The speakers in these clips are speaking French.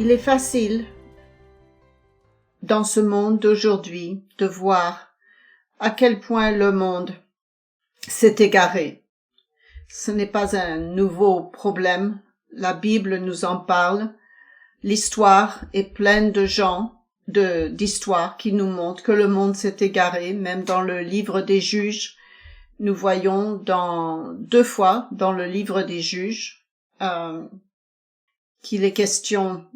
Il est facile, dans ce monde d'aujourd'hui, de voir à quel point le monde s'est égaré. Ce n'est pas un nouveau problème. La Bible nous en parle. L'histoire est pleine de d'histoires qui nous montrent que le monde s'est égaré. Même dans le livre des Juges, nous voyons deux fois dans le livre des Juges qu'il est question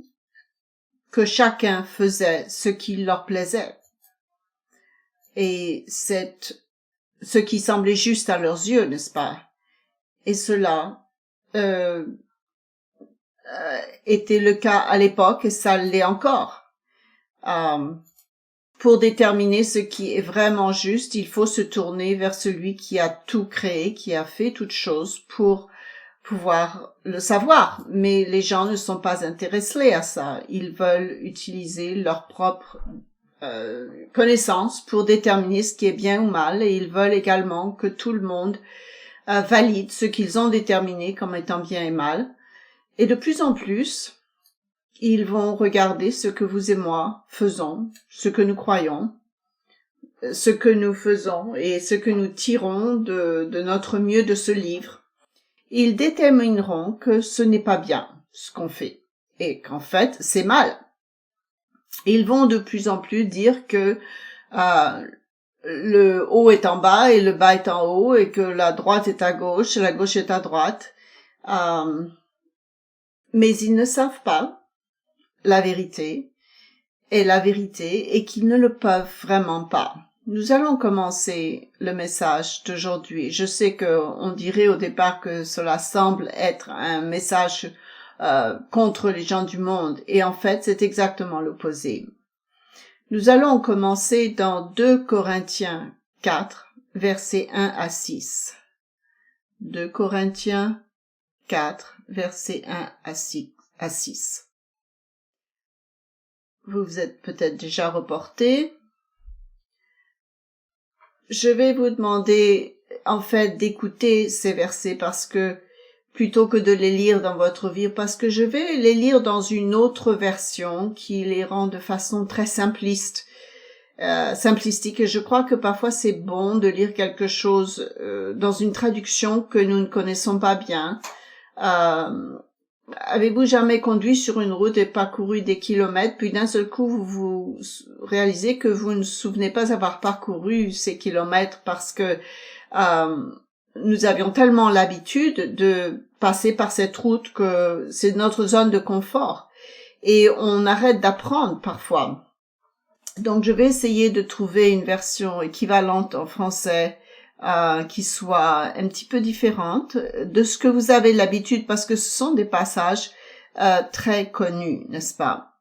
que chacun faisait ce qui leur plaisait. Et c'est ce qui semblait juste à leurs yeux, n'est-ce pas? Et cela était le cas à l'époque et ça l'est encore. Pour déterminer ce qui est vraiment juste, il faut se tourner vers celui qui a tout créé, qui a fait toutes choses pour pouvoir le savoir. Mais les gens ne sont pas intéressés à ça. Ils veulent utiliser leur propre connaissance pour déterminer ce qui est bien ou mal, et ils veulent également que tout le monde valide ce qu'ils ont déterminé comme étant bien et mal. Et de plus en plus, ils vont regarder ce que vous et moi faisons, ce que nous croyons, ce que nous faisons et ce que nous tirons de notre mieux de ce livre. Ils détermineront que ce n'est pas bien ce qu'on fait et qu'en fait c'est mal. Ils vont de plus en plus dire que le haut est en bas et le bas est en haut et que la droite est à gauche et la gauche est à droite. Mais ils ne savent pas la vérité, et la vérité est qu'ils ne le peuvent vraiment pas. Nous allons commencer le message d'aujourd'hui. Je sais qu'on dirait au départ que cela semble être un message contre les gens du monde, et en fait c'est exactement l'opposé. Nous allons commencer dans 2 Corinthiens 4, versets 1 à 6. 2 Corinthiens 4, versets 1 à 6. Vous vous êtes peut-être déjà reporté. Je vais vous demander, en fait, d'écouter ces versets plutôt que de les lire dans votre vie, parce que je vais les lire dans une autre version qui les rend de façon très simplistique, et je crois que parfois c'est bon de lire quelque chose dans une traduction que nous ne connaissons pas bien. Avez-vous jamais conduit sur une route et parcouru des kilomètres, puis d'un seul coup vous réalisez que vous ne vous souvenez pas avoir parcouru ces kilomètres parce que nous avions tellement l'habitude de passer par cette route que c'est notre zone de confort et on arrête d'apprendre parfois. Donc je vais essayer de trouver une version équivalente en français qui soit un petit peu différente de ce que vous avez l'habitude, parce que ce sont des passages très connus, n'est-ce pas?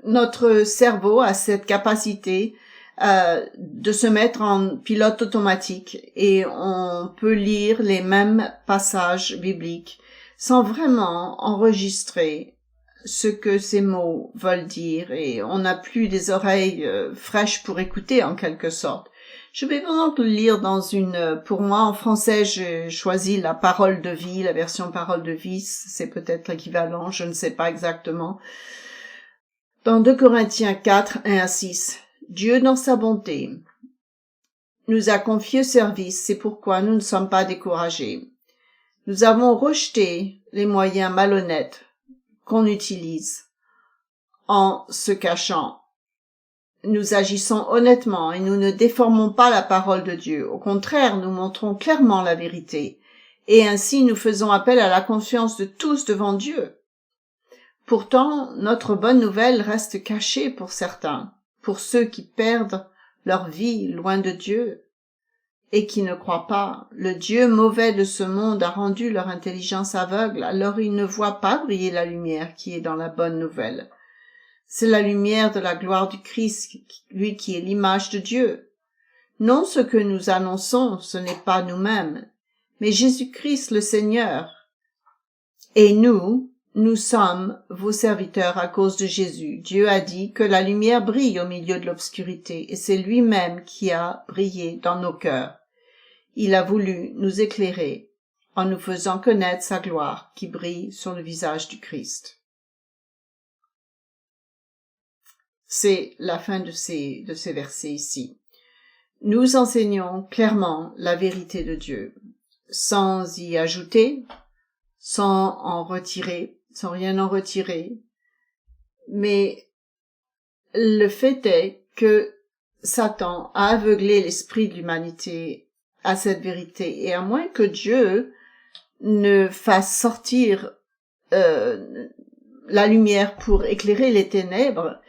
Notre cerveau a cette capacité de se mettre en pilote automatique et on peut lire les mêmes passages bibliques sans vraiment enregistrer ce que ces mots veulent dire, et on n'a plus des oreilles fraîches pour écouter en quelque sorte. Je vais donc le lire pour moi en français j'ai choisi la parole de vie, la version parole de vie, c'est peut-être l'équivalent, je ne sais pas exactement. Dans 2 Corinthiens 4, 1 à 6, Dieu dans sa bonté nous a confié service, c'est pourquoi nous ne sommes pas découragés. Nous avons rejeté les moyens malhonnêtes qu'on utilise en se cachant. Nous agissons honnêtement et nous ne déformons pas la parole de Dieu. Au contraire, nous montrons clairement la vérité et ainsi nous faisons appel à la confiance de tous devant Dieu. Pourtant, notre bonne nouvelle reste cachée pour certains, pour ceux qui perdent leur vie loin de Dieu et qui ne croient pas. Le Dieu mauvais de ce monde a rendu leur intelligence aveugle, alors ils ne voient pas briller la lumière qui est dans la bonne nouvelle. C'est la lumière de la gloire du Christ, lui qui est l'image de Dieu. Non, ce que nous annonçons, ce n'est pas nous-mêmes, mais Jésus-Christ le Seigneur. Et nous sommes vos serviteurs à cause de Jésus. Dieu a dit que la lumière brille au milieu de l'obscurité, et c'est lui-même qui a brillé dans nos cœurs. Il a voulu nous éclairer en nous faisant connaître sa gloire qui brille sur le visage du Christ. C'est la fin de ces versets ici. Nous enseignons clairement la vérité de Dieu, sans y ajouter, sans rien en retirer. Mais le fait est que Satan a aveuglé l'esprit de l'humanité à cette vérité, et à moins que Dieu ne fasse sortir la lumière pour éclairer les ténèbres,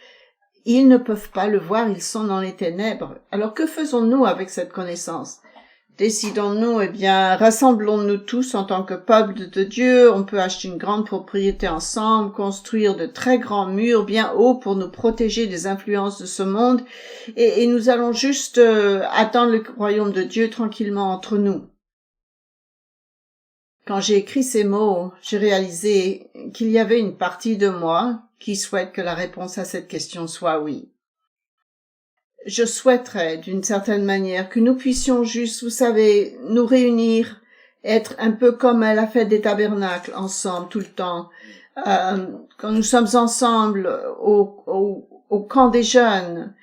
ils ne peuvent pas le voir, ils sont dans les ténèbres. Alors que faisons-nous avec cette connaissance? Décidons-nous, rassemblons-nous tous en tant que peuple de Dieu, on peut acheter une grande propriété ensemble, construire de très grands murs bien hauts pour nous protéger des influences de ce monde, et nous allons juste attendre le royaume de Dieu tranquillement entre nous. Quand j'ai écrit ces mots, j'ai réalisé qu'il y avait une partie de moi qui souhaite que la réponse à cette question soit oui. Je souhaiterais, d'une certaine manière, que nous puissions juste, vous savez, nous réunir, être un peu comme à la fête des tabernacles, ensemble, tout le temps. Quand nous sommes ensemble au camp des jeunes,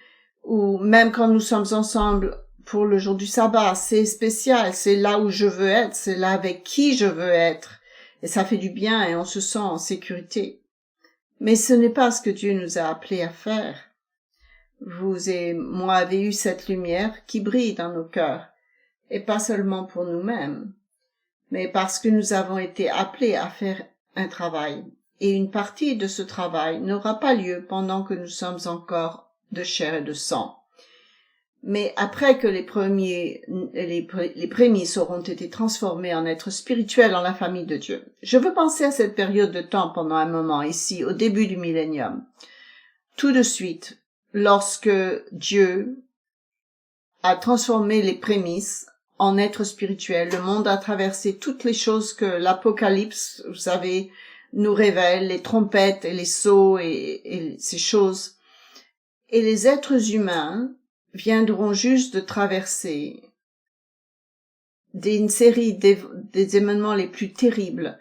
ou même quand nous sommes ensemble pour le jour du sabbat, c'est spécial, c'est là où je veux être, c'est là avec qui je veux être. Et ça fait du bien et on se sent en sécurité. Mais ce n'est pas ce que Dieu nous a appelés à faire. Vous et moi avez eu cette lumière qui brille dans nos cœurs, et pas seulement pour nous-mêmes, mais parce que nous avons été appelés à faire un travail, et une partie de ce travail n'aura pas lieu pendant que nous sommes encore de chair et de sang. Mais après que les prémices auront été transformées en êtres spirituels dans la famille de Dieu. Je veux penser à cette période de temps pendant un moment ici, au début du millénium. Tout de suite, lorsque Dieu a transformé les prémices en êtres spirituels, le monde a traversé toutes les choses que l'Apocalypse, vous savez, nous révèle, les trompettes et les sceaux et ces choses. Et les êtres humains viendront juste de traverser une série des événements les plus terribles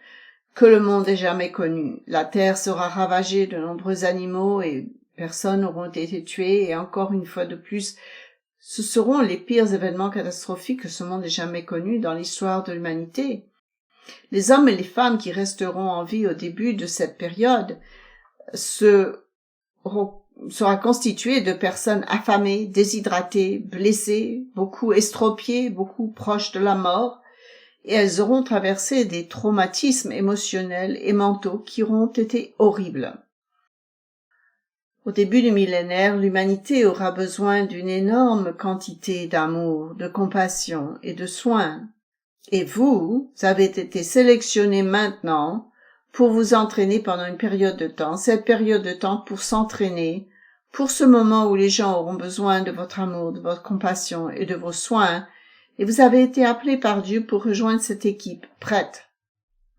que le monde ait jamais connus. La terre sera ravagée de nombreux animaux et personnes auront été tuées, et encore une fois de plus, ce seront les pires événements catastrophiques que ce monde ait jamais connus dans l'histoire de l'humanité. Les hommes et les femmes qui resteront en vie au début de cette période sera constitué de personnes affamées, déshydratées, blessées, beaucoup estropiées, beaucoup proches de la mort, et elles auront traversé des traumatismes émotionnels et mentaux qui auront été horribles. Au début du millénaire, l'humanité aura besoin d'une énorme quantité d'amour, de compassion et de soins. Et vous avez été sélectionnés maintenant pour vous entraîner pendant une période de temps, cette période de temps pour s'entraîner, pour ce moment où les gens auront besoin de votre amour, de votre compassion et de vos soins, et vous avez été appelés par Dieu pour rejoindre cette équipe prête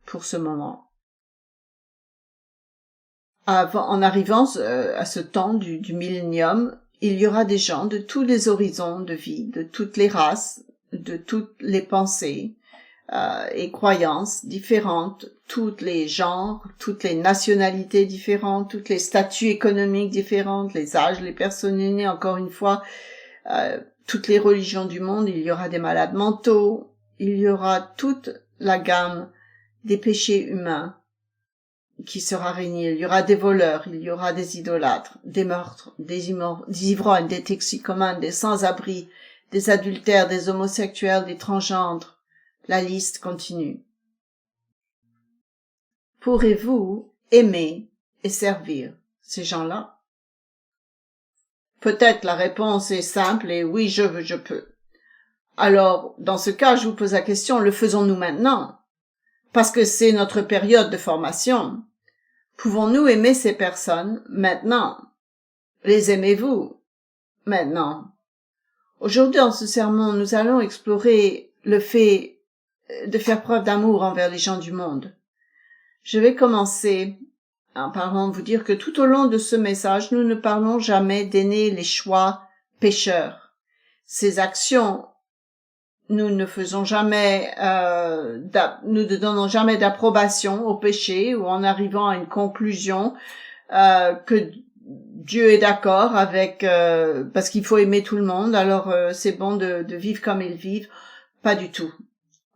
pour ce moment. En arrivant à ce temps du millénium, il y aura des gens de tous les horizons de vie, de toutes les races, de toutes les pensées et croyances différentes, tous les genres, toutes les nationalités différentes, toutes les statuts économiques différentes, les âges, les personnes nées, encore une fois, toutes les religions du monde. Il y aura des malades mentaux, il y aura toute la gamme des péchés humains qui sera régnée. Il y aura des voleurs, il y aura des idolâtres, des meurtres, des ivrognes, des toxicomanes, des sans-abri, des adultères, des homosexuels, des transgendres. La liste continue. Pourrez-vous aimer et servir ces gens-là? Peut-être la réponse est simple et oui, je peux. Alors, dans ce cas, je vous pose la question, le faisons-nous maintenant? Parce que c'est notre période de formation. Pouvons-nous aimer ces personnes maintenant? Les aimez-vous maintenant? Aujourd'hui, dans ce sermon, nous allons explorer le fait de faire preuve d'amour envers les gens du monde. Je vais commencer en parlant de vous dire que tout au long de ce message, nous ne parlons jamais d'aimer les choix pécheurs. Ces actions nous ne faisons jamais, nous ne donnons jamais d'approbation au péché ou en arrivant à une conclusion que Dieu est d'accord avec, parce qu'il faut aimer tout le monde, alors c'est bon de vivre comme ils vivent. Pas du tout.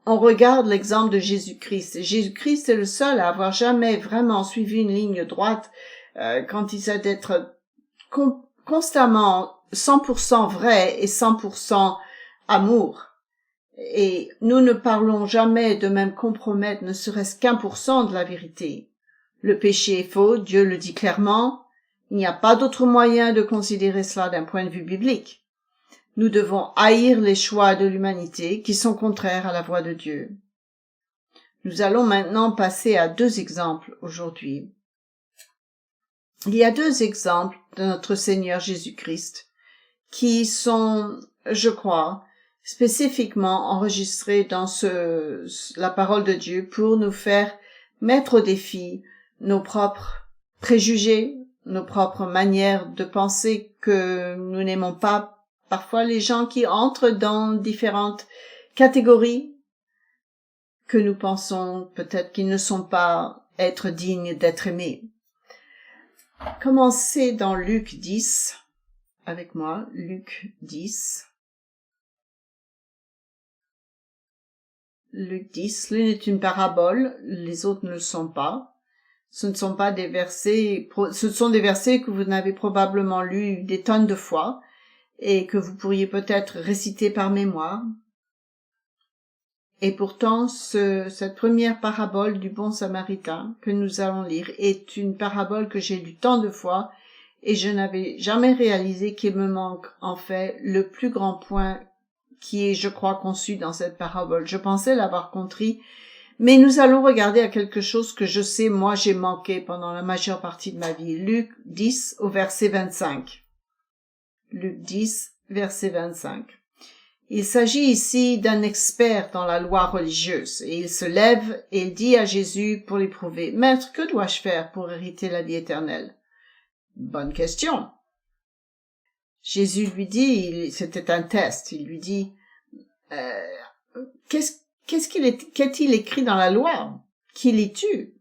On regarde l'exemple de Jésus-Christ. Jésus-Christ est le seul à avoir jamais vraiment suivi une ligne droite quand il s'agit d'être constamment 100% vrai et 100% amour. Et nous ne parlons jamais de même compromettre ne serait-ce qu'1% de la vérité. Le péché est faux, Dieu le dit clairement. Il n'y a pas d'autre moyen de considérer cela d'un point de vue biblique. Nous devons haïr les choix de l'humanité qui sont contraires à la voix de Dieu. Nous allons maintenant passer à 2 exemples aujourd'hui. Il y a 2 exemples de notre Seigneur Jésus-Christ qui sont, je crois, spécifiquement enregistrés dans la parole de Dieu pour nous faire mettre au défi nos propres préjugés, nos propres manières de penser que nous n'aimons pas. Parfois, les gens qui entrent dans différentes catégories que nous pensons peut-être qu'ils ne sont pas être dignes d'être aimés. Commencez dans Luc 10, avec moi, Luc 10. Luc 10, l'une est une parabole, les autres ne le sont pas. Ce ne sont pas des versets, ce sont des versets que vous n'avez probablement lus des tonnes de fois, et que vous pourriez peut-être réciter par mémoire. Et pourtant, cette première parabole du bon samaritain que nous allons lire est une parabole que j'ai lue tant de fois et je n'avais jamais réalisé qu'il me manque en fait le plus grand point qui est, je crois, conçu dans cette parabole. Je pensais l'avoir compris, mais nous allons regarder à quelque chose que je sais, moi, j'ai manqué pendant la majeure partie de ma vie. Luc 10 au verset 25. Luc 10, verset 25. Il s'agit ici d'un expert dans la loi religieuse, et il se lève et il dit à Jésus pour l'éprouver, « Maître, que dois-je faire pour hériter la vie éternelle ?» Bonne question. Jésus lui dit, c'était un test, il lui dit, qu'est-il écrit dans la loi? Qui lis-tu?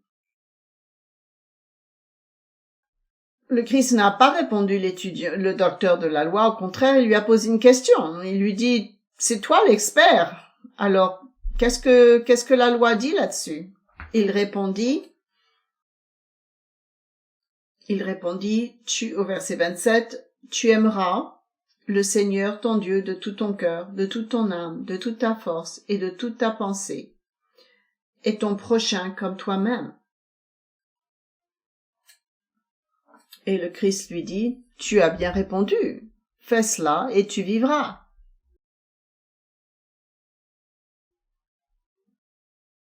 Le Christ n'a pas répondu le docteur de la loi, au contraire, il lui a posé une question. Il lui dit, c'est toi l'expert. Alors, qu'est-ce que la loi dit là-dessus? Il répondit, au verset 27, tu aimeras le Seigneur ton Dieu de tout ton cœur, de toute ton âme, de toute ta force et de toute ta pensée, et ton prochain comme toi-même. Et le Christ lui dit, tu as bien répondu, fais cela et tu vivras.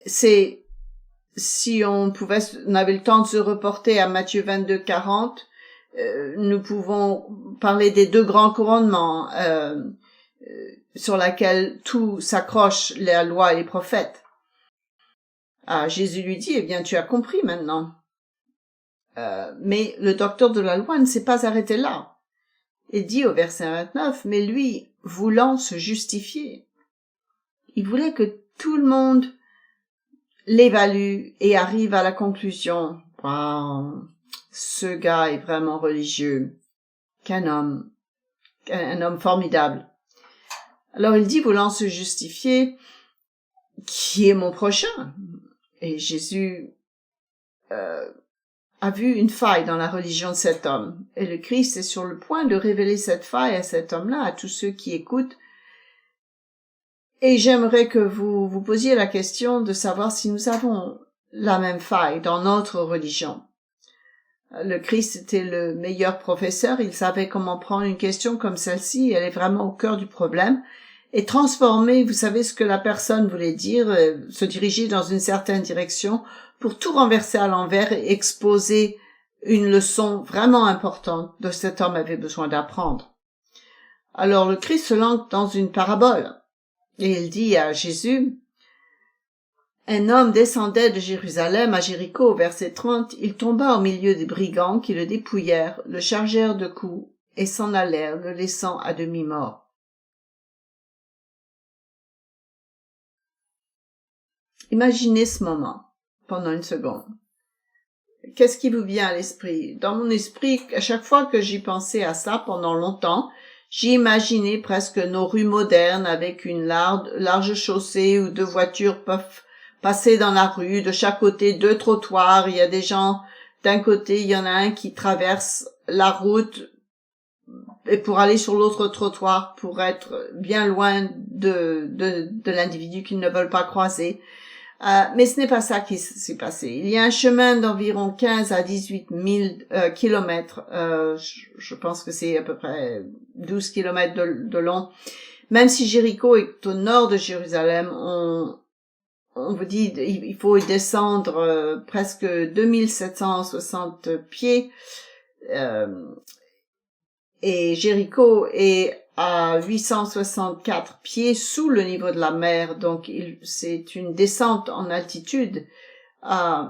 Si on avait le temps de se reporter à Matthieu 22, 40, nous pouvons parler des 2 grands commandements, sur laquelle tout s'accroche, la loi et les prophètes. Ah, Jésus lui dit, eh bien, tu as compris maintenant. Mais le docteur de la loi ne s'est pas arrêté là. Il dit au verset 29, mais lui, voulant se justifier, il voulait que tout le monde l'évalue et arrive à la conclusion, wow, ce gars est vraiment religieux, un homme formidable. Alors il dit, voulant se justifier, qui est mon prochain? Et Jésus a vu une faille dans la religion de cet homme. Et le Christ est sur le point de révéler cette faille à cet homme-là, à tous ceux qui écoutent. Et j'aimerais que vous vous posiez la question de savoir si nous avons la même faille dans notre religion. Le Christ était le meilleur professeur, il savait comment prendre une question comme celle-ci, elle est vraiment au cœur du problème, et transformer, vous savez ce que la personne voulait dire, se diriger dans une certaine direction, pour tout renverser à l'envers et exposer une leçon vraiment importante dont cet homme avait besoin d'apprendre. Alors le Christ se lance dans une parabole, et il dit à Jésus, un homme descendait de Jérusalem à Jéricho, au verset 30, il tomba au milieu des brigands qui le dépouillèrent, le chargèrent de coups, et s'en allèrent, le laissant à demi-mort. Imaginez ce moment pendant une seconde. Qu'est-ce qui vous vient à l'esprit? Dans mon esprit, à chaque fois que j'y pensais à ça pendant longtemps, j'ai imaginé presque nos rues modernes avec une large chaussée où deux voitures peuvent passer dans la rue. De chaque côté, deux trottoirs. Il y a des gens d'un côté, il y en a un qui traverse la route et pour aller sur l'autre trottoir pour être bien loin de l'individu qu'ils ne veulent pas croiser. Mais ce n'est pas ça qui s'est passé. Il y a un chemin d'environ 15 à 18 000 kilomètres. Je pense que c'est à peu près 12 kilomètres de long. Même si Jéricho est au nord de Jérusalem, on vous dit il faut y descendre presque 2760 pieds. Et Jéricho est à 864 pieds sous le niveau de la mer, donc c'est une descente en altitude.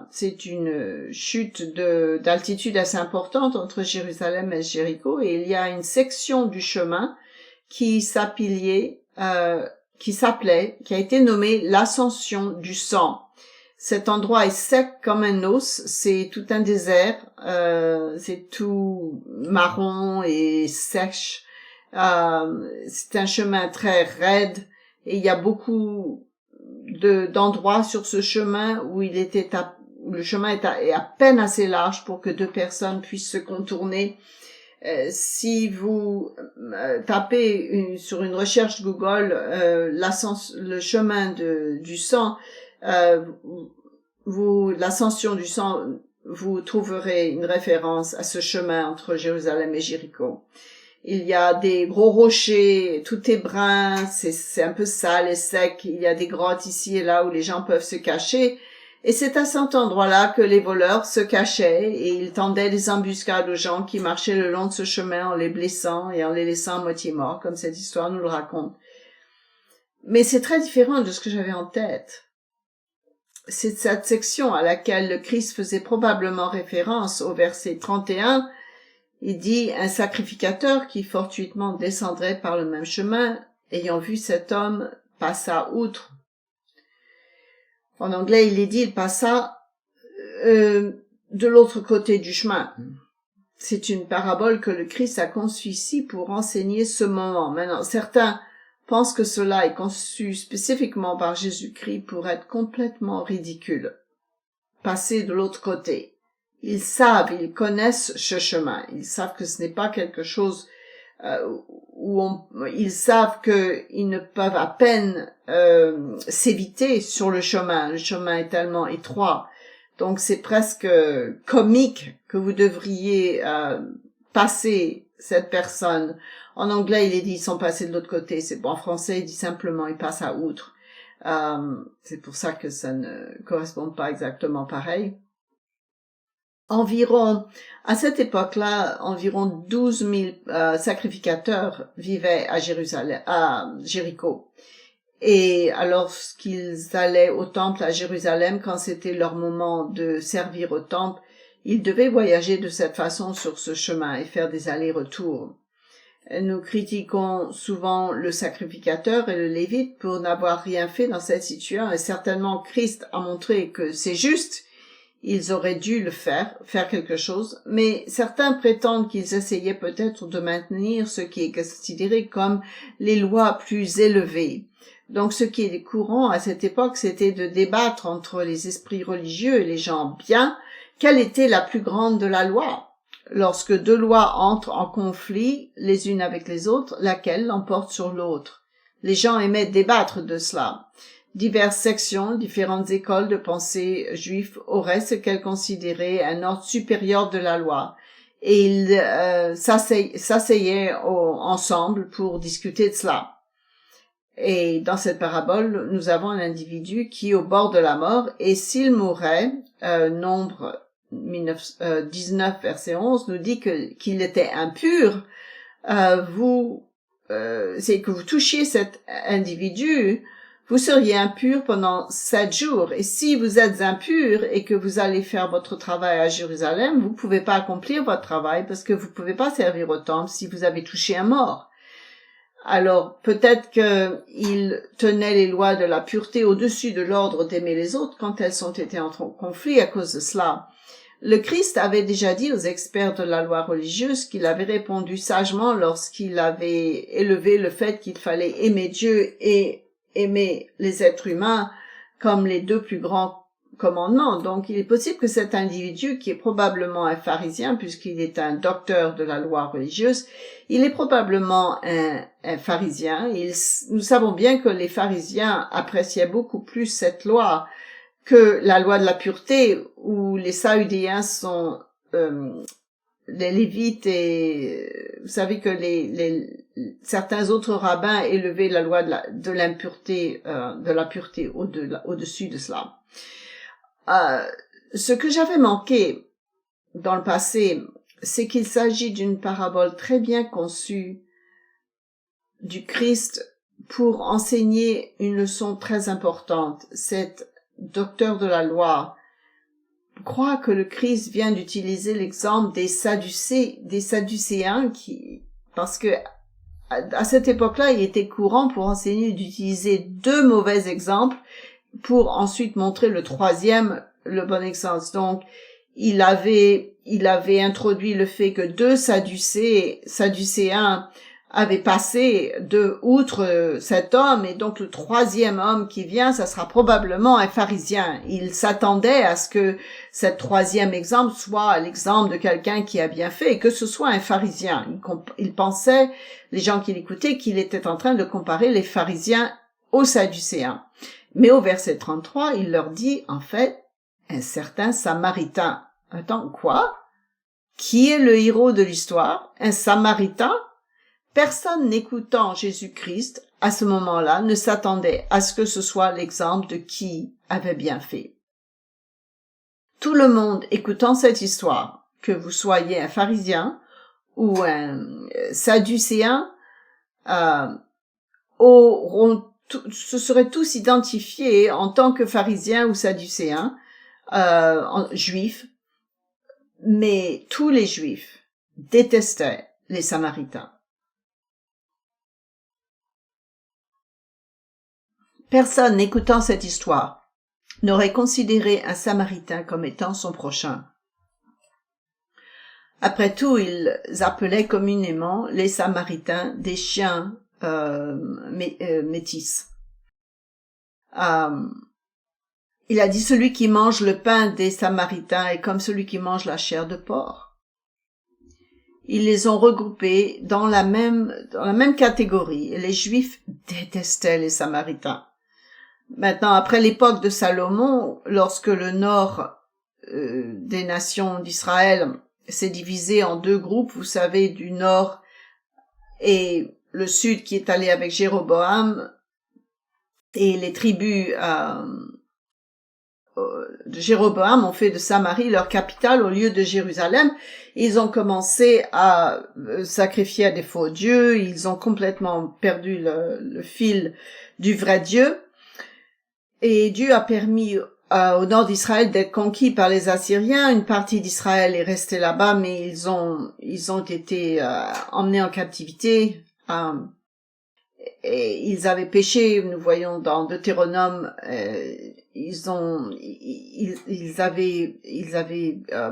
C'est une chute d'altitude assez importante entre Jérusalem et Jéricho, et il y a une section du chemin qui a été nommée l'Ascension du sang. Cet endroit est sec comme un os, c'est tout un désert, c'est tout marron et sèche. C'est un chemin très raide et il y a beaucoup d'endroits sur ce chemin où le chemin est à peine assez large pour que deux personnes puissent se contourner. Si vous tapez sur une recherche Google le chemin du sang, l'ascension du sang, vous trouverez une référence à ce chemin entre Jérusalem et Jéricho. Il y a des gros rochers, tout est brun, c'est un peu sale et sec. Il y a des grottes ici et là où les gens peuvent se cacher. Et c'est à cet endroit-là que les voleurs se cachaient et ils tendaient des embuscades aux gens qui marchaient le long de ce chemin en les blessant et en les laissant à moitié morts, comme cette histoire nous le raconte. Mais c'est très différent de ce que j'avais en tête. C'est cette section à laquelle le Christ faisait probablement référence au verset 31. Il dit « Un sacrificateur qui fortuitement descendrait par le même chemin, ayant vu cet homme, passa outre. » En anglais, il est dit « Il passa de l'autre côté du chemin. » C'est une parabole que le Christ a conçue ici pour enseigner ce moment. Maintenant, certains pensent que cela est conçu spécifiquement par Jésus-Christ pour être complètement ridicule. Passer de l'autre côté. Ils connaissent ce chemin. Ils savent que ce n'est pas quelque chose ils savent qu'ils ne peuvent à peine s'éviter sur le chemin. Le chemin est tellement étroit. Donc c'est presque comique que vous devriez passer cette personne. En anglais, il est dit ils sont passés de l'autre côté. C'est bon. En français, il dit simplement ils passent à outre. C'est pour ça que ça ne correspond pas exactement pareil. À cette époque-là, environ 12 000 sacrificateurs vivaient à Jéricho. Et alors qu'ils allaient au temple à Jérusalem, quand c'était leur moment de servir au temple, ils devaient voyager de cette façon sur ce chemin et faire des allers-retours. Nous critiquons souvent le sacrificateur et le lévite pour n'avoir rien fait dans cette situation, et certainement Christ a montré que c'est juste. Ils auraient dû le faire quelque chose, mais certains prétendent qu'ils essayaient peut-être de maintenir ce qui est considéré comme les lois plus élevées. Donc ce qui est courant à cette époque, c'était de débattre entre les esprits religieux et les gens bien, quelle était la plus grande de la loi. Lorsque deux lois entrent en conflit les unes avec les autres, laquelle l'emporte sur l'autre. Les gens aimaient débattre de cela. Diverses sections, différentes écoles de pensée juifs auraient ce qu'elles considéraient un ordre supérieur de la loi. Et ils s'asseyaient ensemble pour discuter de cela. Et dans cette parabole, nous avons un individu qui est au bord de la mort, et s'il mourait, Nombre 19, verset 11, nous dit qu'il était impur. C'est que vous touchiez cet individu, vous seriez impur pendant 7 jours. Et si vous êtes impur et que vous allez faire votre travail à Jérusalem, vous pouvez pas accomplir votre travail parce que vous pouvez pas servir au temple si vous avez touché un mort. Alors peut-être qu'il tenait les lois de la pureté au-dessus de l'ordre d'aimer les autres quand elles ont été en conflit à cause de cela. Le Christ avait déjà dit aux experts de la loi religieuse qu'il avait répondu sagement lorsqu'il avait élevé le fait qu'il fallait aimer Dieu et aimer les êtres humains comme les deux plus grands commandements. Donc il est possible que cet individu, qui est probablement un pharisien puisqu'il est un docteur de la loi religieuse, il est probablement un pharisien. Nous savons bien que les pharisiens appréciaient beaucoup plus cette loi que la loi de la pureté, où les Saoudéens sont les Lévites, et vous savez que certains autres rabbins élevaient la loi de l'impureté, de la pureté au-dessus de cela. Ce que j'avais manqué dans le passé, c'est qu'il s'agit d'une parabole très bien conçue du Christ pour enseigner une leçon très importante. Cet docteur de la loi croit que le Christ vient d'utiliser l'exemple des Sadducéens parce que à cette époque-là, il était courant pour enseigner d'utiliser deux mauvais exemples pour ensuite montrer le troisième, le bon exemple. Donc, il avait introduit le fait que deux Sadducéens avaient passé outre cet homme, et donc le troisième homme qui vient, ça sera probablement un pharisien. Il s'attendait à ce que cet troisième exemple soit l'exemple de quelqu'un qui a bien fait, et que ce soit un pharisien. Il pensait, les gens qui l'écoutaient, qu'il était en train de comparer les pharisiens aux Sadducéens. Mais au verset 33, il leur dit, en fait, un certain Samaritain. Attends, quoi? Qui est le héros de l'histoire? Un Samaritain? Personne n'écoutant Jésus-Christ, à ce moment-là, ne s'attendait à ce que ce soit l'exemple de qui avait bien fait. Tout le monde écoutant cette histoire, que vous soyez un pharisien ou un sadducéen, se seraient tous identifiés en tant que pharisiens ou sadducéens, juifs, mais tous les juifs détestaient les Samaritains. Personne n'écoutant cette histoire n'aurait considéré un Samaritain comme étant son prochain. Après tout, ils appelaient communément les Samaritains des chiens métis. Il a dit, celui qui mange le pain des Samaritains est comme celui qui mange la chair de porc. Ils les ont regroupés dans la même catégorie, et les Juifs détestaient les Samaritains. Maintenant, après l'époque de Salomon, lorsque le nord des nations d'Israël s'est divisé en deux groupes, vous savez, du nord et le sud qui est allé avec Jéroboam, et les tribus de Jéroboam ont fait de Samarie leur capitale au lieu de Jérusalem. Ils ont commencé à sacrifier à des faux dieux, ils ont complètement perdu le fil du vrai Dieu. Et Dieu a permis au nord d'Israël d'être conquis par les Assyriens. Une partie d'Israël est restée là-bas, mais ils ont été emmenés en captivité. Et ils avaient péché, nous voyons dans Deutéronome, ils avaient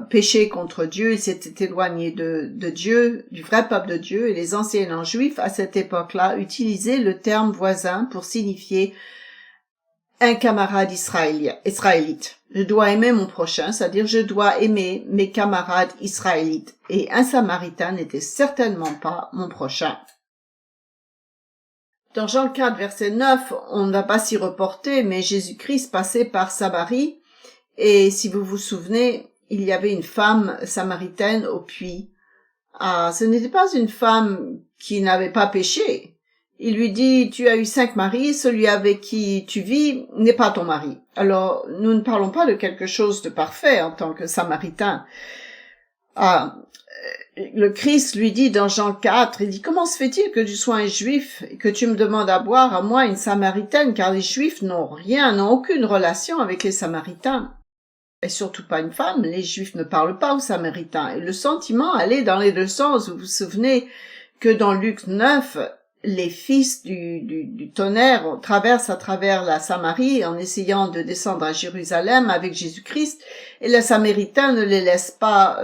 péché contre Dieu, ils s'étaient éloignés de Dieu, du vrai peuple de Dieu, et les enseignants juifs à cette époque-là utilisaient le terme voisin pour signifier un camarade israélite. Je dois aimer mon prochain, c'est-à-dire je dois aimer mes camarades israélites. Et un Samaritain n'était certainement pas mon prochain. Dans Jean 4, verset 9, on ne va pas s'y reporter, mais Jésus-Christ passait par Samarie, et si vous vous souvenez, il y avait une femme samaritaine au puits. Ce n'était pas une femme qui n'avait pas péché. Il lui dit, tu as eu 5 maris, celui avec qui tu vis n'est pas ton mari. Alors, nous ne parlons pas de quelque chose de parfait en tant que Samaritain. Le Christ lui dit dans Jean 4, il dit, comment se fait-il que tu sois un juif et que tu me demandes à boire à moi une samaritaine, car les juifs n'ont aucune relation avec les samaritains. Et surtout pas une femme, les juifs ne parlent pas aux samaritains. Et le sentiment allait dans les deux sens. Vous vous souvenez que dans Luc 9, les fils du tonnerre traversent à travers la Samarie en essayant de descendre à Jérusalem avec Jésus-Christ, et les Samaritains ne les laissent pas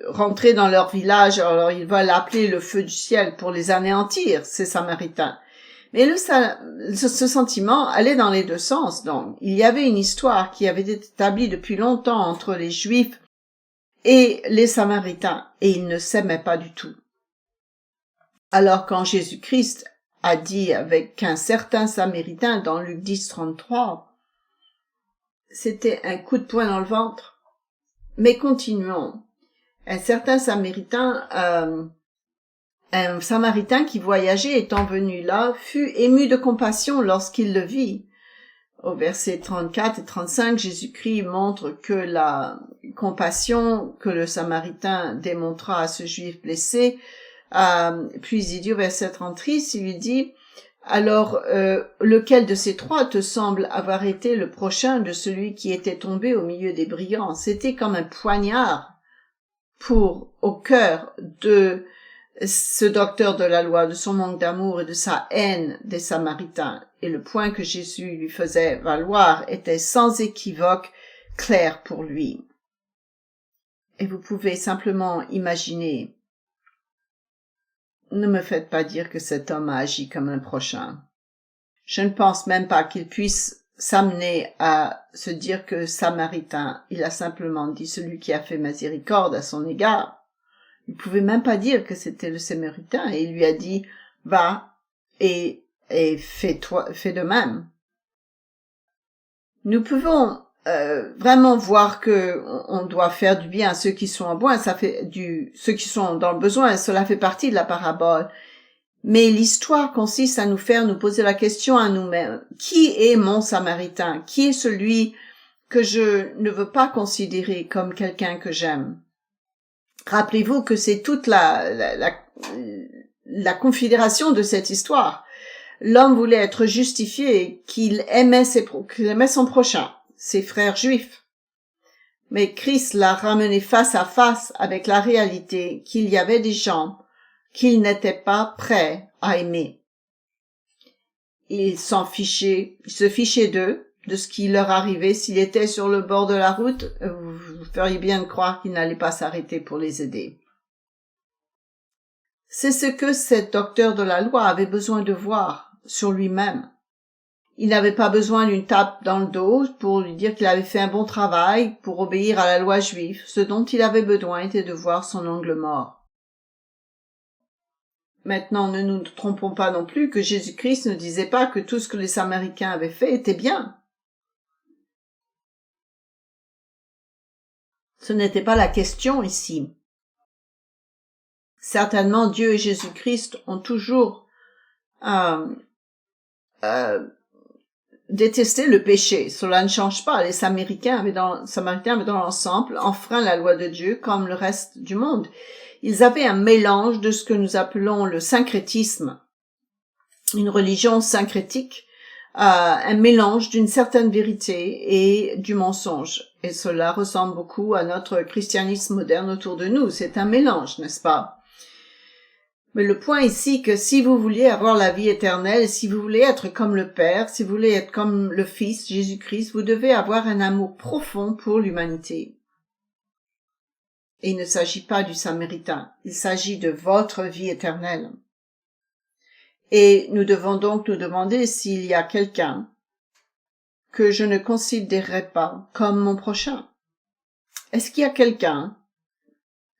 rentrer dans leur village, alors ils veulent appeler le feu du ciel pour les anéantir, ces Samaritains. Mais ce sentiment allait dans les deux sens, donc. Il y avait une histoire qui avait été établie depuis longtemps entre les Juifs et les Samaritains, et ils ne s'aimaient pas du tout. Alors quand Jésus-Christ a dit avec un certain Samaritain dans Luc 10, 33, c'était un coup de poing dans le ventre. Mais continuons. Un certain Samaritain, un Samaritain qui voyageait étant venu là, fut ému de compassion lorsqu'il le vit. Au verset 34 et 35, Jésus-Christ montre que la compassion que le Samaritain démontra à ce Juif blessé. Puis il dit au verset 36, il lui dit, alors lequel de ces trois te semble avoir été le prochain de celui qui était tombé au milieu des brigands? C'était comme un poignard au cœur de ce docteur de la loi, de son manque d'amour et de sa haine des Samaritains. Et le point que Jésus lui faisait valoir était sans équivoque clair pour lui. Et vous pouvez simplement imaginer. Ne me faites pas dire que cet homme a agi comme un prochain. Je ne pense même pas qu'il puisse s'amener à se dire que Samaritain. Il a simplement dit celui qui a fait miséricorde à son égard. Il pouvait même pas dire que c'était le Samaritain et il lui a dit va et fais de même. Nous pouvons vraiment voir que on doit faire du bien à ceux qui sont en besoin, ceux qui sont dans le besoin, cela fait partie de la parabole. Mais l'histoire consiste à nous faire nous poser la question à nous-mêmes. Qui est mon Samaritain? Qui est celui que je ne veux pas considérer comme quelqu'un que j'aime? Rappelez-vous que c'est toute la configuration de cette histoire. L'homme voulait être justifié qu'il aimait son prochain, ses frères juifs. Mais Christ l'a ramené face à face avec la réalité qu'il y avait des gens qu'il n'était pas prêt à aimer. Il se fichait d'eux, de ce qui leur arrivait. S'il était sur le bord de la route, vous feriez bien de croire qu'il n'allait pas s'arrêter pour les aider. C'est ce que cet docteur de la loi avait besoin de voir sur lui-même. Il n'avait pas besoin d'une tape dans le dos pour lui dire qu'il avait fait un bon travail pour obéir à la loi juive. Ce dont il avait besoin était de voir son ongle mort. Maintenant, ne nous trompons pas non plus que Jésus-Christ ne disait pas que tout ce que les Samaritains avaient fait était bien. Ce n'était pas la question ici. Certainement, Dieu et Jésus-Christ ont toujours détesté le péché. Cela ne change pas. Les Samaritains avaient dans l'ensemble enfreint la loi de Dieu comme le reste du monde. Ils avaient un mélange de ce que nous appelons le syncrétisme, une religion syncrétique, un mélange d'une certaine vérité et du mensonge. Et cela ressemble beaucoup à notre christianisme moderne autour de nous. C'est un mélange, n'est-ce pas? Mais le point ici que si vous vouliez avoir la vie éternelle, si vous voulez être comme le Père, si vous voulez être comme le Fils, Jésus-Christ, vous devez avoir un amour profond pour l'humanité. Et il ne s'agit pas du Samaritain, il s'agit de votre vie éternelle. Et nous devons donc nous demander s'il y a quelqu'un que je ne considérerais pas comme mon prochain. Est-ce qu'il y a quelqu'un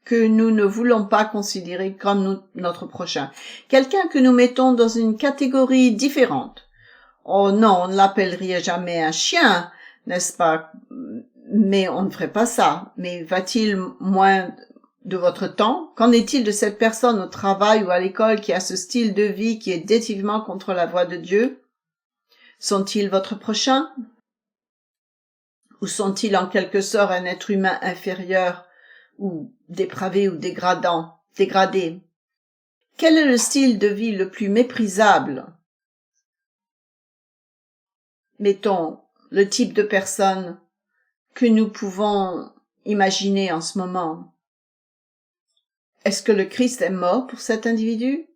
que nous ne voulons pas considérer comme notre prochain? Quelqu'un que nous mettons dans une catégorie différente. Oh non, on ne l'appellerait jamais un chien, n'est-ce pas? Mais on ne ferait pas ça. Mais va-t-il moins de votre temps? Qu'en est-il de cette personne au travail ou à l'école qui a ce style de vie qui est définitivement contre la voie de Dieu? Sont-ils votre prochain? Ou sont-ils en quelque sorte un être humain inférieur ou dépravé ou dégradé? Quel est le style de vie le plus méprisable? Mettons, le type de personne que nous pouvons imaginer en ce moment. Est-ce que le Christ est mort pour cet individu?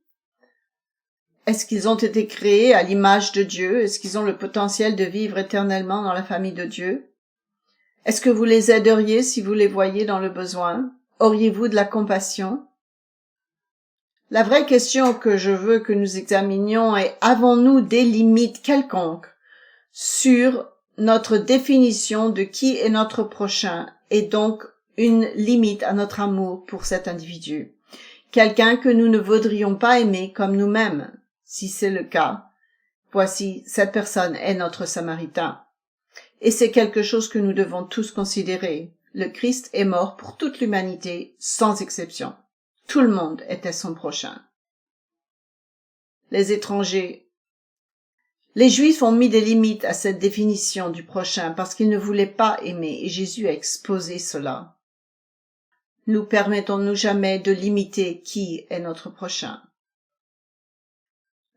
Est-ce qu'ils ont été créés à l'image de Dieu? Est-ce qu'ils ont le potentiel de vivre éternellement dans la famille de Dieu? Est-ce que vous les aideriez si vous les voyez dans le besoin? Auriez-vous de la compassion? La vraie question que je veux que nous examinions est: avons-nous des limites quelconques sur notre définition de qui est notre prochain et donc une limite à notre amour pour cet individu? Quelqu'un que nous ne voudrions pas aimer comme nous-mêmes. Si c'est le cas, voici, cette personne est notre Samaritain. Et c'est quelque chose que nous devons tous considérer. Le Christ est mort pour toute l'humanité, sans exception. Tout le monde était son prochain. Les étrangers. Les Juifs ont mis des limites à cette définition du prochain parce qu'ils ne voulaient pas aimer, et Jésus a exposé cela. Nous permettons-nous jamais de limiter qui est notre prochain?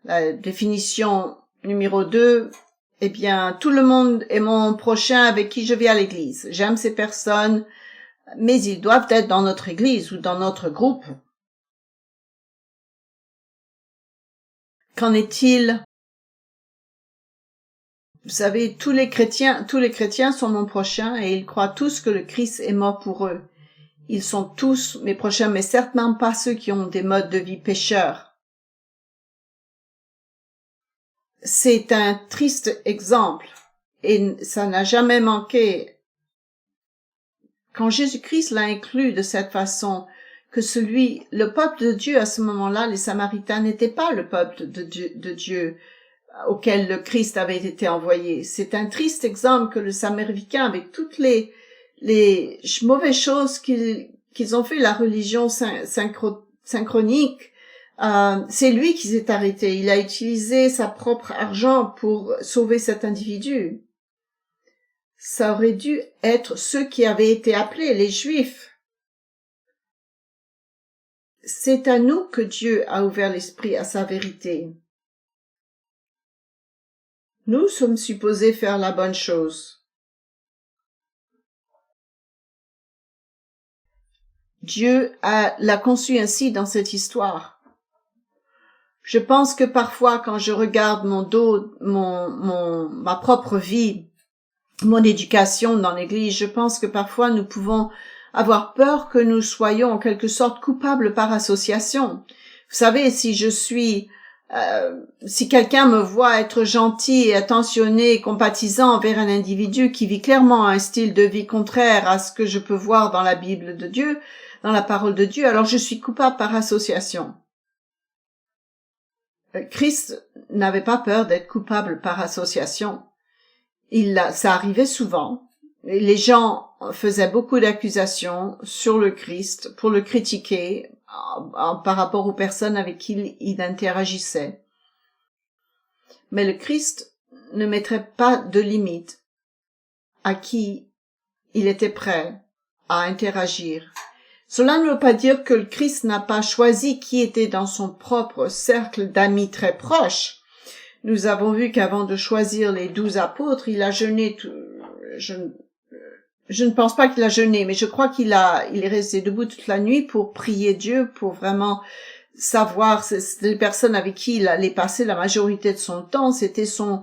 La définition numéro 2, eh bien, tout le monde est mon prochain avec qui je vais à l'église. J'aime ces personnes, mais ils doivent être dans notre église ou dans notre groupe. Qu'en est-il? Vous savez, tous les chrétiens sont mon prochain et ils croient tous que le Christ est mort pour eux. Ils sont tous mes prochains, mais certainement pas ceux qui ont des modes de vie pécheurs. C'est un triste exemple et ça n'a jamais manqué. Quand Jésus-Christ l'a inclus de cette façon, que le peuple de Dieu à ce moment-là, les Samaritains n'étaient pas le peuple de Dieu auquel le Christ avait été envoyé. C'est un triste exemple que le Samaritain, avec toutes les mauvaises choses qu'ils ont fait, la religion synchronique, c'est lui qui s'est arrêté. Il a utilisé sa propre argent pour sauver cet individu. Ça aurait dû être ceux qui avaient été appelés, les Juifs. C'est à nous que Dieu a ouvert l'esprit à sa vérité. Nous sommes supposés faire la bonne chose. Dieu l'a conçu ainsi dans cette histoire. Je pense que parfois, quand je regarde ma propre vie, mon éducation dans l'église, je pense que parfois nous pouvons avoir peur que nous soyons en quelque sorte coupables par association. Vous savez, si quelqu'un me voit être gentil et attentionné et compatisant envers un individu qui vit clairement un style de vie contraire à ce que je peux voir dans la Bible de Dieu, dans la parole de Dieu, alors je suis coupable par association. Christ n'avait pas peur d'être coupable par association. Ça arrivait souvent. Les gens faisaient beaucoup d'accusations sur le Christ pour le critiquer par rapport aux personnes avec qui il interagissait. Mais le Christ ne mettrait pas de limite à qui il était prêt à interagir. Cela ne veut pas dire que le Christ n'a pas choisi qui était dans son propre cercle d'amis très proches. Nous avons vu qu'avant de choisir les 12 apôtres, il a jeûné. Je ne pense pas qu'il a jeûné, mais je crois il est resté debout toute la nuit pour prier Dieu, pour vraiment savoir. Les personnes avec qui il allait passer la majorité de son temps, c'était son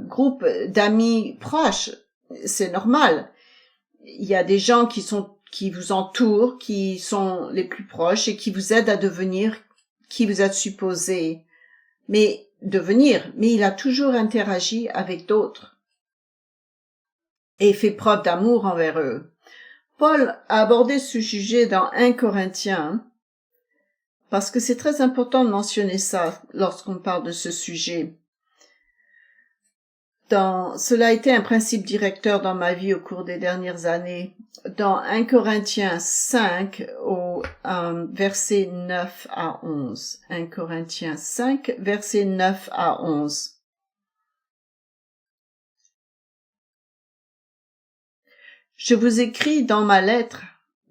groupe d'amis proches. C'est normal. Il y a des gens qui vous entourent, qui sont les plus proches et qui vous aident à devenir qui vous êtes supposé devenir. Mais il a toujours interagi avec d'autres et fait preuve d'amour envers eux. Paul a abordé ce sujet dans 1 Corinthiens parce que c'est très important de mentionner ça lorsqu'on parle de ce sujet. Cela a été un principe directeur dans ma vie au cours des dernières années. Dans 1 Corinthiens 5, au verset 9 à 11. 1 Corinthiens 5, verset 9 à 11. Je vous écris dans ma lettre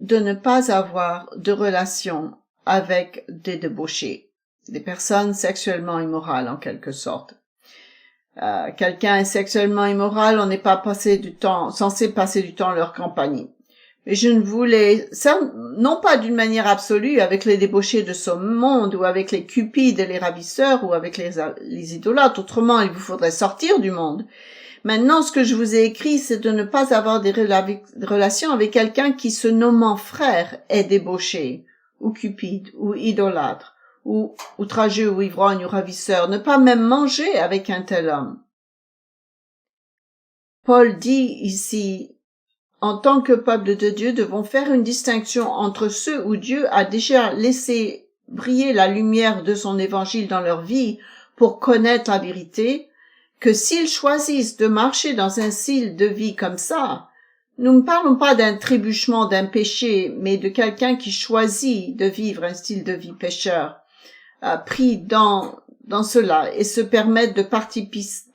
de ne pas avoir de relation avec des débauchés, des personnes sexuellement immorales en quelque sorte. Quelqu'un est sexuellement immoral, on n'est pas censé passer du temps en leur compagnie. Et je ne voulais, non pas d'une manière absolue avec les débauchés de ce monde, ou avec les cupides et les ravisseurs, ou avec les idolâtres. Autrement, il vous faudrait sortir du monde. Maintenant, ce que je vous ai écrit, c'est de ne pas avoir des relations avec quelqu'un qui, se nommant frère, est débauché, ou cupide, ou idolâtre, ou outrageux, ou ivrogne, ou ravisseur. Ne pas même manger avec un tel homme. Paul dit ici, en tant que peuple de Dieu, devons faire une distinction entre ceux où Dieu a déjà laissé briller la lumière de son évangile dans leur vie pour connaître la vérité, que s'ils choisissent de marcher dans un style de vie comme ça, nous ne parlons pas d'un trébuchement, d'un péché, mais de quelqu'un qui choisit de vivre un style de vie pécheur, pris dans cela, et se permettre de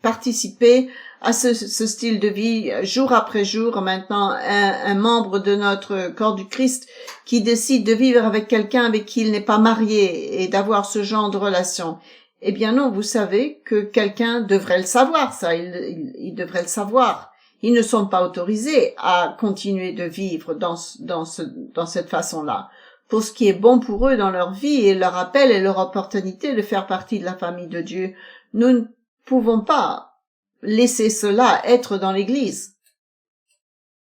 participer à ce style de vie jour après jour. Maintenant, un membre de notre corps du Christ qui décide de vivre avec quelqu'un avec qui il n'est pas marié et d'avoir ce genre de relation. Eh bien non, vous savez que quelqu'un devrait le savoir, ça, il devrait le savoir. Ils ne sont pas autorisés à continuer de vivre dans cette façon-là. Pour ce qui est bon pour eux dans leur vie et leur appel et leur opportunité de faire partie de la famille de Dieu, nous ne pouvons pas laisser cela être dans l'Église.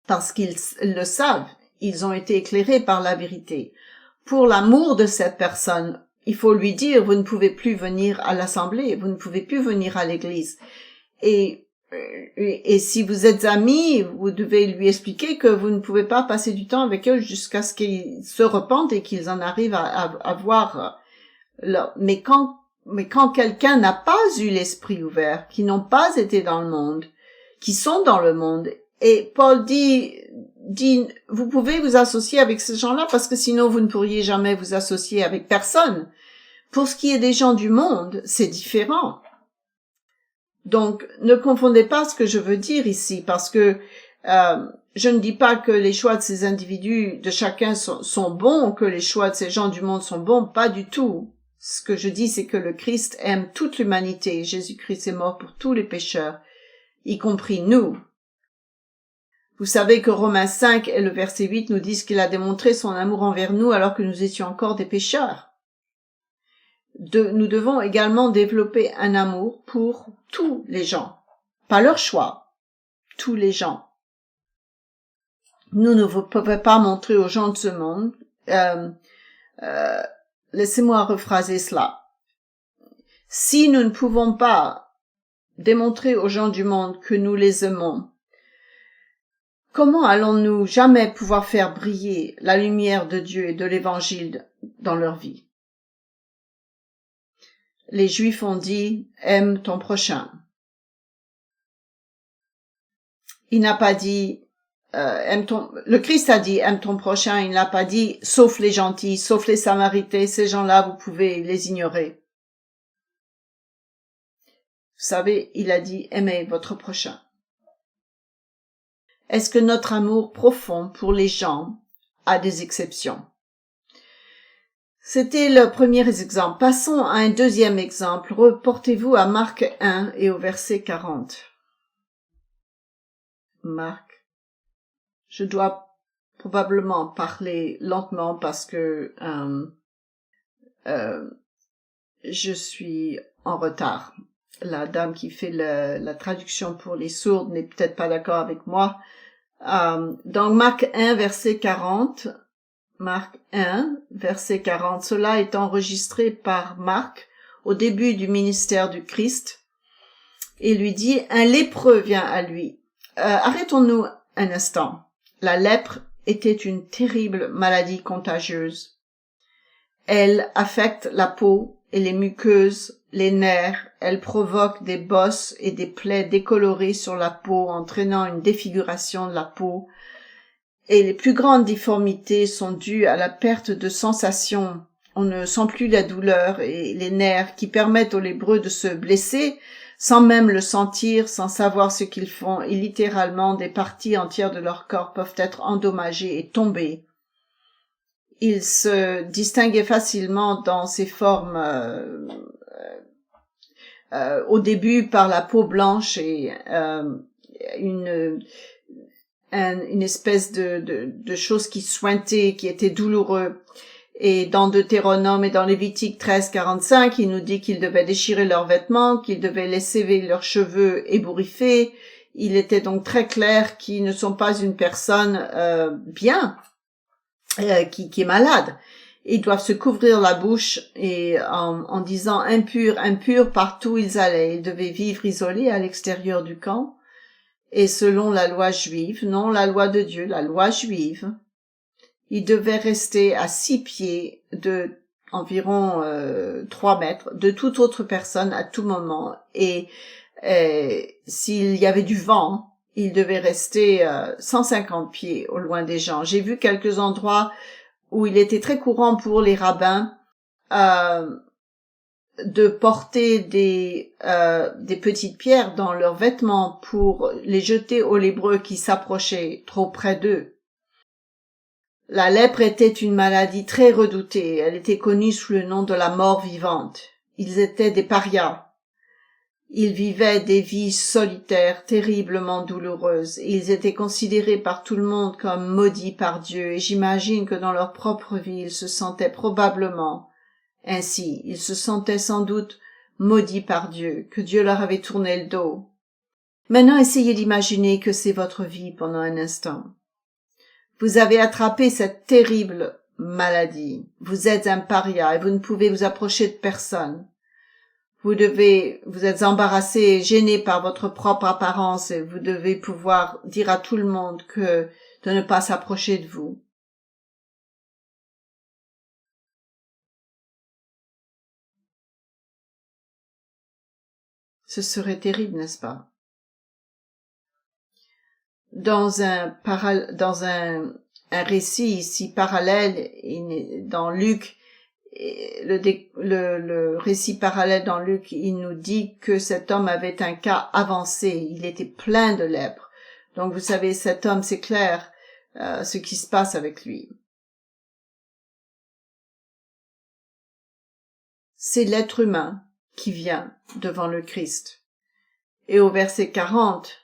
Parce qu'ils le savent, ils ont été éclairés par la vérité. Pour l'amour de cette personne, il faut lui dire, vous ne pouvez plus venir à l'assemblée, vous ne pouvez plus venir à l'Église. Et si vous êtes amis, vous devez lui expliquer que vous ne pouvez pas passer du temps avec eux jusqu'à ce qu'ils se repentent et qu'ils en arrivent à voir. Mais quand quelqu'un n'a pas eu l'esprit ouvert, qui n'ont pas été dans le monde, qui sont dans le monde, et Paul dit, vous pouvez vous associer avec ces gens-là parce que sinon vous ne pourriez jamais vous associer avec personne. Pour ce qui est des gens du monde, c'est différent. Donc, ne confondez pas ce que je veux dire ici, parce que je ne dis pas que les choix de ces individus, de chacun, sont bons, que les choix de ces gens du monde sont bons, pas du tout. Ce que je dis, c'est que le Christ aime toute l'humanité. Jésus-Christ est mort pour tous les pécheurs, y compris nous. Vous savez que Romains 5 et le verset 8 nous disent qu'il a démontré son amour envers nous alors que nous étions encore des pécheurs. Nous devons également développer un amour pour tous les gens, pas leur choix, tous les gens. Nous ne pouvons pas montrer aux gens de ce monde, laissez-moi rephraser cela. Si nous ne pouvons pas démontrer aux gens du monde que nous les aimons, comment allons-nous jamais pouvoir faire briller la lumière de Dieu et de l'Évangile dans leur vie? Les Juifs ont dit « aime ton prochain ». Il n'a pas dit le Christ a dit « aime ton prochain », il n'a pas dit « sauf les gentils, sauf les Samaritains, ces gens-là, vous pouvez les ignorer ». Vous savez, il a dit « aimez votre prochain ». Est-ce que notre amour profond pour les gens a des exceptions? C'était le premier exemple. Passons à un deuxième exemple. Reportez-vous à Marc 1 et au verset 40. Marc. Je dois probablement parler lentement parce que je suis en retard. La dame qui fait la traduction pour les sourds n'est peut-être pas d'accord avec moi. Dans Marc 1, verset 40, Marc 1, verset 40, cela est enregistré par Marc au début du ministère du Christ, et lui dit, un lépreux vient à lui. Arrêtons-nous un instant. La lèpre était une terrible maladie contagieuse. Elle affecte la peau et les muqueuses, les nerfs, elle provoque des bosses et des plaies décolorées sur la peau, entraînant une défiguration de la peau, et les plus grandes difformités sont dues à la perte de sensation. On ne sent plus la douleur et les nerfs qui permettent aux lépreux de se blesser sans même le sentir, sans savoir ce qu'ils font, et littéralement des parties entières de leur corps peuvent être endommagées et tomber. Il se distinguait facilement dans ses formes au début par la peau blanche et une espèce de chose qui suintait, qui était douloureux. Et dans Deutéronome et dans Lévitique 13:45, il nous dit qu'ils devaient déchirer leurs vêtements, qu'ils devaient laisser leurs cheveux ébouriffés. Il était donc très clair qu'ils ne sont pas une personne bien, qui est malade. Ils doivent se couvrir la bouche et en disant impur, impur partout où ils allaient. Ils devaient vivre isolés à l'extérieur du camp. Et selon la loi juive, non la loi de Dieu, la loi juive, ils devaient rester à 6 pieds de environ 3 mètres de toute autre personne à tout moment. Et s'il y avait du vent, ils devaient rester 150 pieds au loin des gens. J'ai vu quelques endroits où il était très courant pour les rabbins de porter des petites pierres dans leurs vêtements pour les jeter aux lépreux qui s'approchaient trop près d'eux. La lèpre était une maladie très redoutée. Elle était connue sous le nom de la mort vivante. Ils étaient des parias. Ils vivaient des vies solitaires, terriblement douloureuses. Ils étaient considérés par tout le monde comme maudits par Dieu, et j'imagine que dans leur propre vie, ils se sentaient probablement ainsi. Ils se sentaient sans doute maudits par Dieu, que Dieu leur avait tourné le dos. Maintenant, essayez d'imaginer que c'est votre vie pendant un instant. Vous avez attrapé cette terrible maladie. Vous êtes un paria et vous ne pouvez vous approcher de personne. Vous êtes embarrassé, gêné par votre propre apparence et vous devez pouvoir dire à tout le monde de ne pas s'approcher de vous. Ce serait terrible, n'est-ce pas? Dans un récit ici parallèle, dans Luc, le récit parallèle dans Luc, il nous dit que cet homme avait un cas avancé, il était plein de lèpre. Donc vous savez, cet homme, c'est clair ce qui se passe avec lui. C'est l'être humain qui vient devant le Christ. Et au verset 40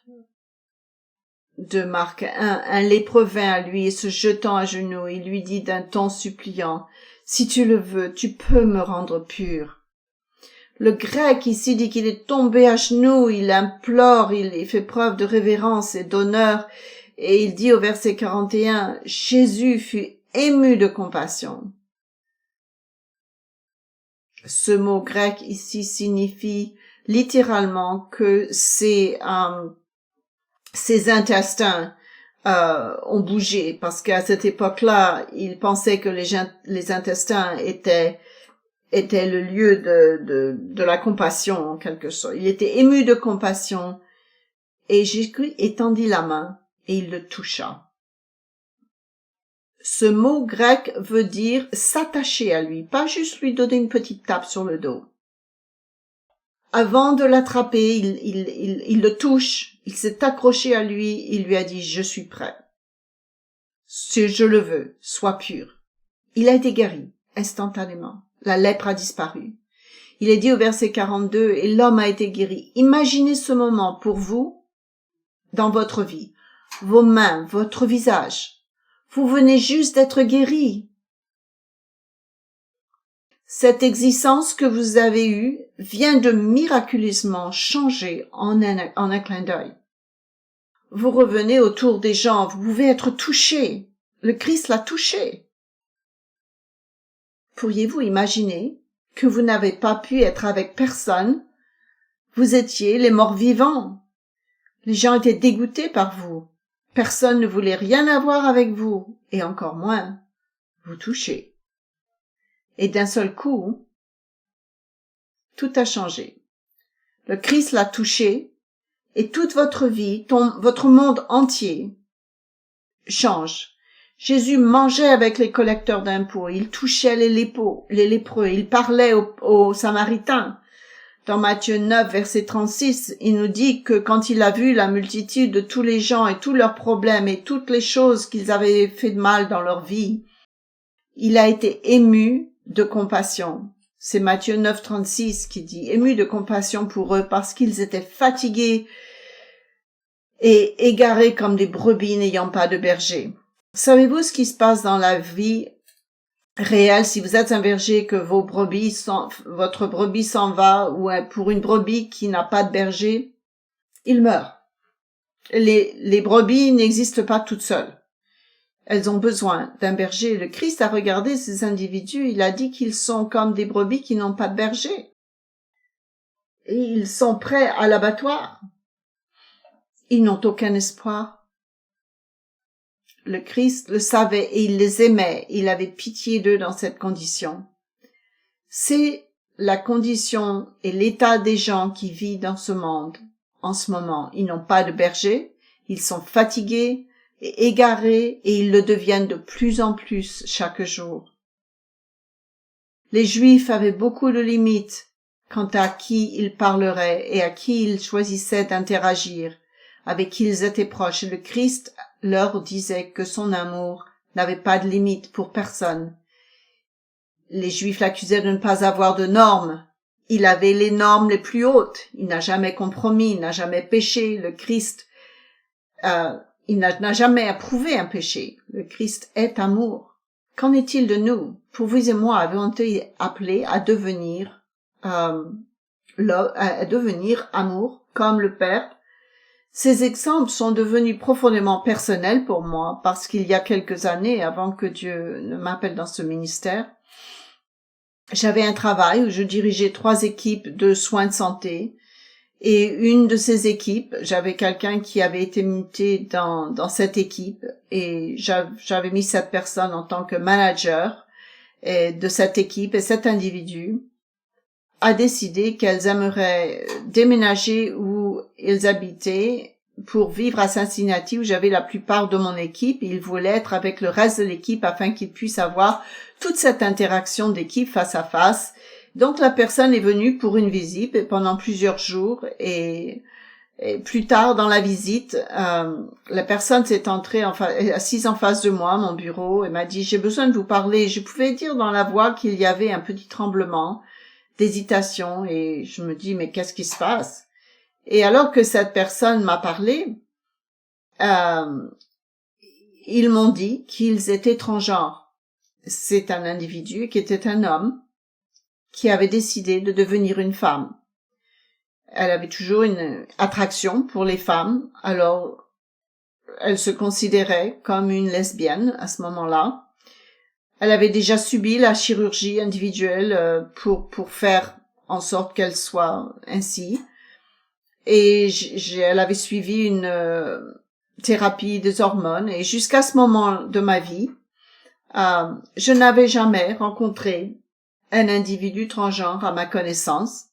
de Marc 1, un lépreux vint à lui et se jetant à genoux, il lui dit d'un ton suppliant, « Si tu le veux, tu peux me rendre pur. » Le grec ici dit qu'il est tombé à genoux, il implore, il fait preuve de révérence et d'honneur, et il dit au verset 41, « Jésus fut ému de compassion. » Ce mot grec ici signifie littéralement que ses intestins ont bougé, parce qu'à cette époque-là, il pensait que les intestins étaient le lieu de la compassion, en quelque sorte. Il était ému de compassion, et Jésus étendit la main, et il le toucha. Ce mot grec veut dire s'attacher à lui, pas juste lui donner une petite tape sur le dos. Avant de l'attraper, il le touche, il s'est accroché à lui, il lui a dit « Je suis prêt. Si je le veux, sois pur. » Il a été guéri, instantanément. La lèpre a disparu. Il est dit au verset 42 « Et l'homme a été guéri. » Imaginez ce moment pour vous, dans votre vie, vos mains, votre visage. Vous venez juste d'être guéri. Cette existence que vous avez eue vient de miraculeusement changer en un clin d'œil. Vous revenez autour des gens, vous pouvez être touché. Le Christ l'a touché. Pourriez-vous imaginer que vous n'avez pas pu être avec personne? Vous étiez les morts vivants. Les gens étaient dégoûtés par vous. Personne ne voulait rien avoir avec vous, et encore moins vous toucher. Et d'un seul coup, tout a changé. Le Christ l'a touché, et toute votre vie, votre monde entier change. Jésus mangeait avec les collecteurs d'impôts, il touchait les lépreux, il parlait aux Samaritains. Dans Matthieu 9, verset 36, il nous dit que quand il a vu la multitude de tous les gens et tous leurs problèmes et toutes les choses qu'ils avaient fait de mal dans leur vie, il a été ému de compassion. C'est Matthieu 9, 36 qui dit « ému de compassion pour eux parce qu'ils étaient fatigués et égarés comme des brebis n'ayant pas de berger. Savez-vous ce qui se passe dans la vie réelle si vous êtes un berger que votre brebis s'en va, ou pour une brebis qui n'a pas de berger, il meurt. Les brebis n'existent pas toutes seules. Elles ont besoin d'un berger. Le Christ a regardé ces individus, il a dit qu'ils sont comme des brebis qui n'ont pas de berger. Et ils sont prêts à l'abattoir. Ils n'ont aucun espoir. Le Christ le savait et il les aimait. Il avait pitié d'eux dans cette condition. C'est la condition et l'état des gens qui vivent dans ce monde en ce moment. Ils n'ont pas de berger, ils sont fatigués et égarés et ils le deviennent de plus en plus chaque jour. Les Juifs avaient beaucoup de limites quant à qui ils parleraient et à qui ils choisissaient d'interagir, avec qui ils étaient proches. Et le Christ leur disait que son amour n'avait pas de limite pour personne. Les Juifs l'accusaient de ne pas avoir de normes. Il avait les normes les plus hautes. Il n'a jamais compromis, il n'a jamais péché. Le Christ, il n'a jamais approuvé un péché. Le Christ est amour. Qu'en est-il de nous? Pour vous et moi, avons été appelés à devenir amour comme le Père. Ces exemples sont devenus profondément personnels pour moi parce qu'il y a quelques années, avant que Dieu ne m'appelle dans ce ministère, j'avais un travail où je dirigeais 3 équipes de soins de santé, et une de ces équipes, j'avais quelqu'un qui avait été muté dans cette équipe, et j'avais mis cette personne en tant que manager de cette équipe, et cet individu a décidé qu'elles aimeraient déménager où ils habitaient pour vivre à Cincinnati, où j'avais la plupart de mon équipe. Ils voulaient être avec le reste de l'équipe afin qu'ils puissent avoir toute cette interaction d'équipe face à face. Donc la personne est venue pour une visite pendant plusieurs jours, et plus tard dans la visite, la personne s'est assise en face de moi, à mon bureau, et m'a dit: j'ai besoin de vous parler. Je pouvais dire dans la voix qu'il y avait un petit tremblement, d'hésitation, et je me dis: mais qu'est-ce qui se passe? Et alors que cette personne m'a parlé, ils m'ont dit qu'ils étaient transgenres. C'est un individu qui était un homme qui avait décidé de devenir une femme. Elle avait toujours une attraction pour les femmes, alors elle se considérait comme une lesbienne à ce moment-là. Elle avait déjà subi la chirurgie individuelle pour faire en sorte qu'elle soit ainsi. Et elle avait suivi une thérapie des hormones. Et jusqu'à ce moment de ma vie, je n'avais jamais rencontré un individu transgenre à ma connaissance.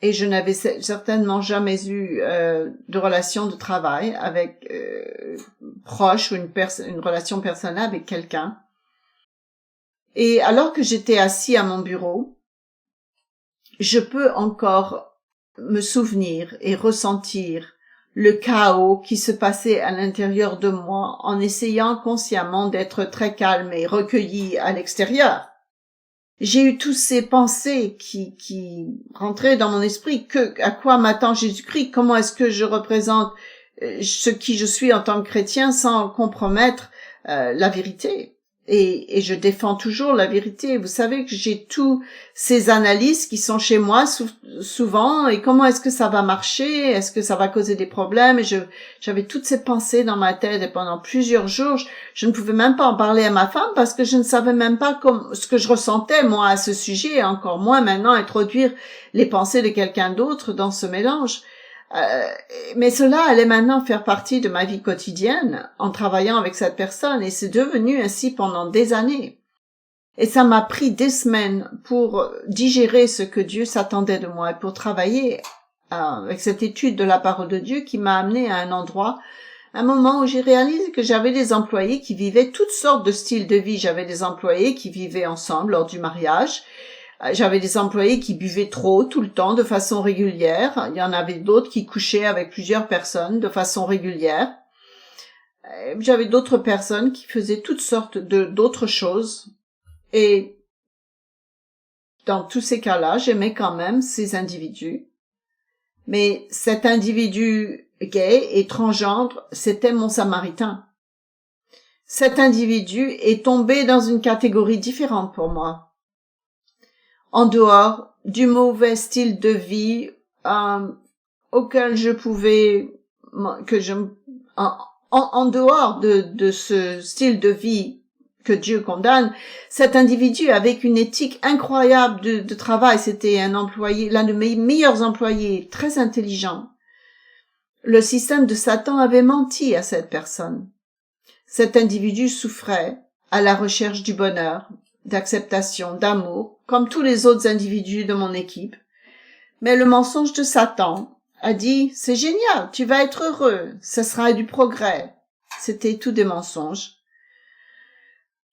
Et je n'avais certainement jamais eu de relation de travail avec proche ou une relation personnelle avec quelqu'un. Et alors que j'étais assis à mon bureau, je peux encore me souvenir et ressentir le chaos qui se passait à l'intérieur de moi en essayant consciemment d'être très calme et recueilli à l'extérieur. J'ai eu tous ces pensées qui rentraient dans mon esprit. À quoi m'attend Jésus-Christ? Comment est-ce que je représente ce qui je suis en tant que chrétien sans compromettre la vérité? Et je défends toujours la vérité. Vous savez que j'ai tous ces analyses qui sont chez moi souvent, et comment est-ce que ça va marcher? Est-ce que ça va causer des problèmes? Et j'avais toutes ces pensées dans ma tête, et pendant plusieurs jours, je ne pouvais même pas en parler à ma femme parce que je ne savais même pas ce que je ressentais moi à ce sujet, et encore moins maintenant introduire les pensées de quelqu'un d'autre dans ce mélange. Mais cela allait maintenant faire partie de ma vie quotidienne en travaillant avec cette personne, et c'est devenu ainsi pendant des années. Et ça m'a pris des semaines pour digérer ce que Dieu s'attendait de moi et pour travailler avec cette étude de la parole de Dieu qui m'a amené à un endroit, un moment où j'ai réalisé que j'avais des employés qui vivaient toutes sortes de styles de vie. J'avais des employés qui vivaient ensemble lors du mariage. J'avais des employés qui buvaient trop tout le temps de façon régulière. Il y en avait d'autres qui couchaient avec plusieurs personnes de façon régulière. J'avais d'autres personnes qui faisaient toutes sortes d'autres choses. Et dans tous ces cas-là, j'aimais quand même ces individus. Mais cet individu gay et transgenre, c'était mon Samaritain. Cet individu est tombé dans une catégorie différente pour moi. En dehors du mauvais style de vie auquel je pouvais, en dehors de ce style de vie que Dieu condamne, cet individu avec une éthique incroyable de travail, c'était un employé, l'un de mes meilleurs employés, très intelligent. Le système de Satan avait menti à cette personne. Cet individu souffrait à la recherche du bonheur, d'acceptation, d'amour, comme tous les autres individus de mon équipe. Mais le mensonge de Satan a dit « C'est génial, tu vas être heureux, ce sera du progrès ». C'était tout des mensonges.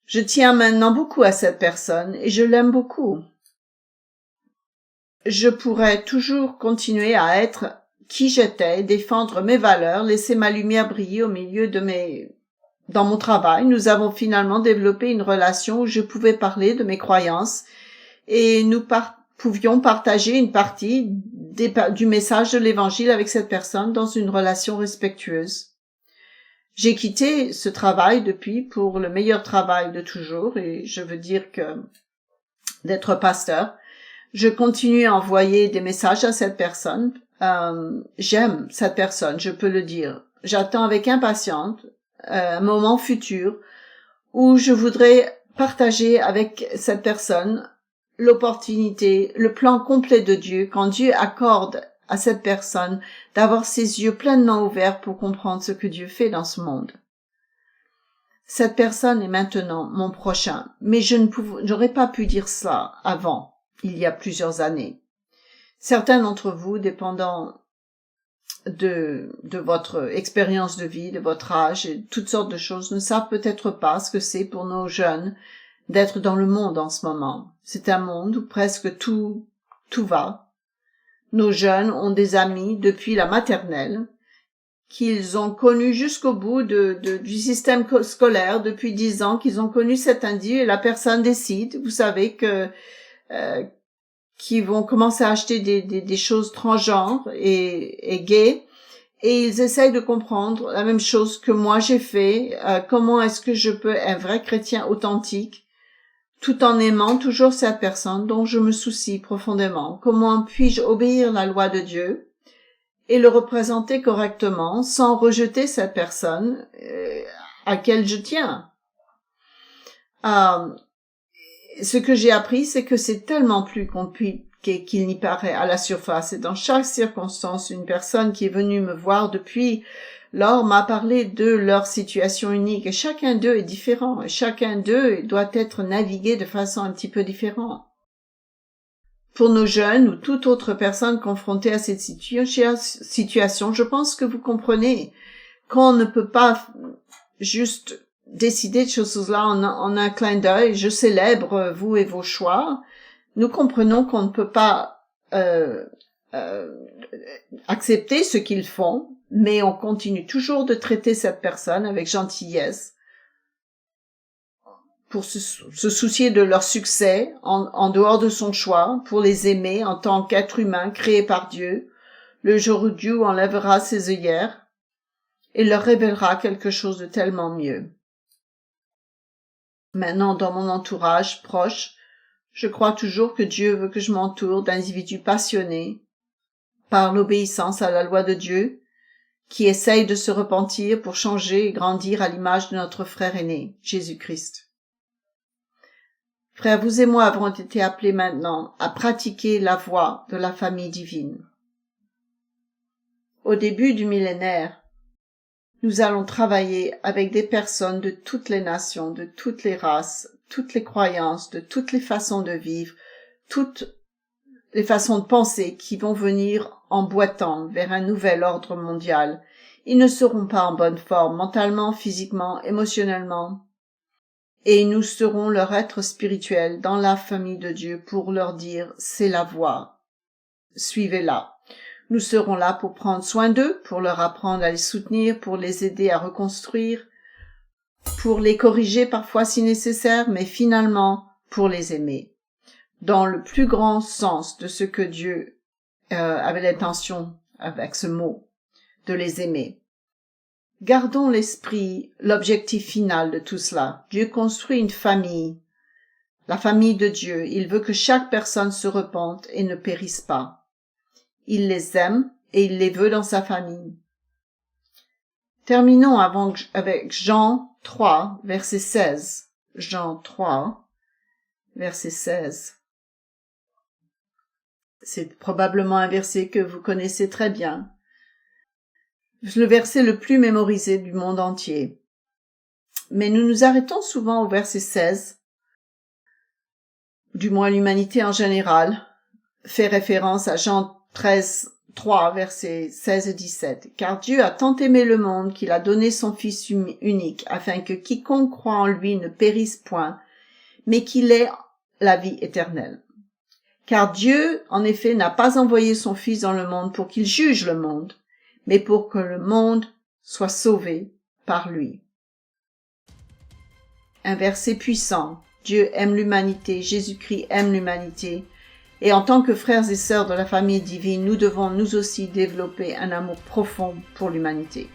Je tiens maintenant beaucoup à cette personne et je l'aime beaucoup. Je pourrais toujours continuer à être qui j'étais, défendre mes valeurs, laisser ma lumière briller au milieu dans mon travail. Nous avons finalement développé une relation où je pouvais parler de mes croyances et nous pouvions partager une partie du message de l'Évangile avec cette personne dans une relation respectueuse. J'ai quitté ce travail depuis pour le meilleur travail de toujours et je veux dire que d'être pasteur. Je continue à envoyer des messages à cette personne. J'aime cette personne, je peux le dire. J'attends avec impatience un moment futur où je voudrais partager avec cette personne l'opportunité, le plan complet de Dieu, quand Dieu accorde à cette personne d'avoir ses yeux pleinement ouverts pour comprendre ce que Dieu fait dans ce monde. Cette personne est maintenant mon prochain, mais j'aurais pas pu dire cela avant, il y a plusieurs années. Certains d'entre vous, dépendant de votre expérience de vie, de votre âge et toutes sortes de choses, ne savent peut-être pas ce que c'est pour nos jeunes d'être dans le monde en ce moment. C'est un monde où presque tout va. Nos jeunes ont des amis depuis la maternelle, qu'ils ont connu jusqu'au bout du système scolaire depuis 10 ans, qu'ils ont connu cet individu et la personne décide, vous savez que qui vont commencer à acheter des choses transgenres et gays, et ils essayent de comprendre la même chose que moi j'ai fait, comment est-ce que je peux être un vrai chrétien authentique, tout en aimant toujours cette personne dont je me soucie profondément. Comment puis-je obéir la loi de Dieu et le représenter correctement sans rejeter cette personne à laquelle je tiens? Ce que j'ai appris, c'est que c'est tellement plus compliqué qu'il n'y paraît à la surface. Et dans chaque circonstance, une personne qui est venue me voir depuis lors m'a parlé de leur situation unique. Et chacun d'eux est différent. Et chacun d'eux doit être navigué de façon un petit peu différente. Pour nos jeunes ou toute autre personne confrontée à cette situation, je pense que vous comprenez qu'on ne peut pas juste décider de choses-là en un clin d'œil. Je célèbre vous et vos choix. Nous comprenons qu'on ne peut pas accepter ce qu'ils font, mais on continue toujours de traiter cette personne avec gentillesse pour se soucier de leur succès en dehors de son choix, pour les aimer en tant qu'être humain créé par Dieu, le jour où Dieu enlèvera ses œillères et leur révélera quelque chose de tellement mieux. Maintenant, dans mon entourage proche, je crois toujours que Dieu veut que je m'entoure d'individus passionnés par l'obéissance à la loi de Dieu, qui essayent de se repentir pour changer et grandir à l'image de notre frère aîné, Jésus-Christ. Frères, vous et moi avons été appelés maintenant à pratiquer la voie de la famille divine. Au début du millénaire, nous allons travailler avec des personnes de toutes les nations, de toutes les races, toutes les croyances, de toutes les façons de vivre, toutes les façons de penser qui vont venir en boitant vers un nouvel ordre mondial. Ils ne seront pas en bonne forme mentalement, physiquement, émotionnellement. Et nous serons leur être spirituel dans la famille de Dieu pour leur dire c'est la voie, suivez-la. Nous serons là pour prendre soin d'eux, pour leur apprendre à les soutenir, pour les aider à reconstruire, pour les corriger parfois si nécessaire, mais finalement pour les aimer. Dans le plus grand sens de ce que Dieu avait l'intention avec ce mot, de les aimer. Gardons l'esprit, l'objectif final de tout cela. Dieu construit une famille, la famille de Dieu. Il veut que chaque personne se repente et ne périsse pas. Il les aime et il les veut dans sa famille. Terminons avec Jean 3, verset 16. Jean 3, verset 16. C'est probablement un verset que vous connaissez très bien. Le verset le plus mémorisé du monde entier. Mais nous nous arrêtons souvent au verset 16, du moins l'humanité en général, fait référence à Jean 13, 3, versets 16 et 17. Car Dieu a tant aimé le monde qu'il a donné son Fils unique, afin que quiconque croit en lui ne périsse point, mais qu'il ait la vie éternelle. Car Dieu, en effet, n'a pas envoyé son Fils dans le monde pour qu'il juge le monde, mais pour que le monde soit sauvé par lui. Un verset puissant. Dieu aime l'humanité, Jésus-Christ aime l'humanité, et en tant que frères et sœurs de la famille divine, nous devons nous aussi développer un amour profond pour l'humanité.